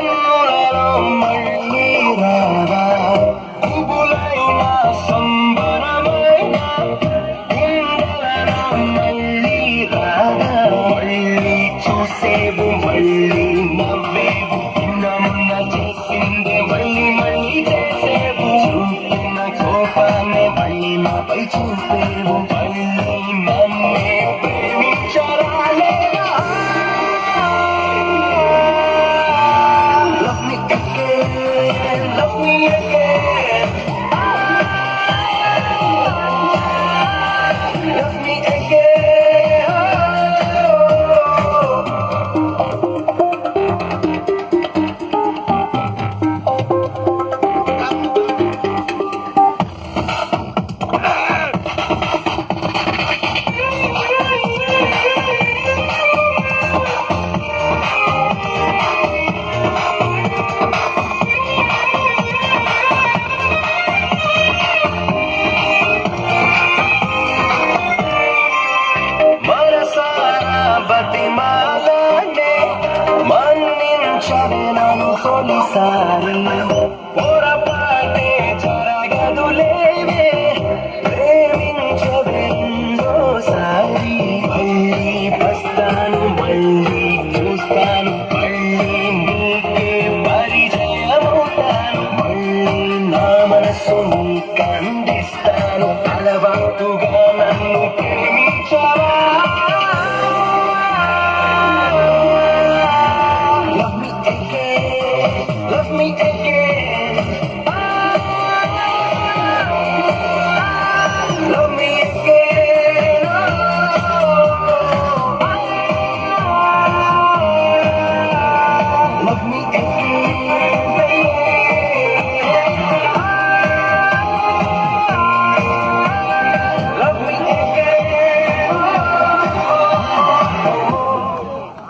కన్నులలో మళ్ళీ రావా పువ్వులైన సంబరమైన గుండెలలో మళ్ళీ రాగా మళ్ళీ చూసేవు మళ్ళీ నవ్వేవు నిన్న చేసిందే మళ్ళీ మళ్ళీ చేసేవు చూపిన కోపాన్ని మళ్ళీ నాపై చూపేవు మళ్ళీ నన్నే ప్రేమించరాలేదా Love me again, love me again. Love me again. మనసారా బతిమాలనే మన్నించవే నన్ను తొలిసారి పొరపాటే జరగదులేవే ప్రేమించవే రెండోసారి మళ్ళీ వస్తాను మళ్ళీ చూస్తాను మళ్ళీ నీకే పరిచయమవుతాను మళ్ళీ నా మనసు నీకందిస్తాను అలవాటుగా నన్ను ప్రేమించవా Love me again. Love me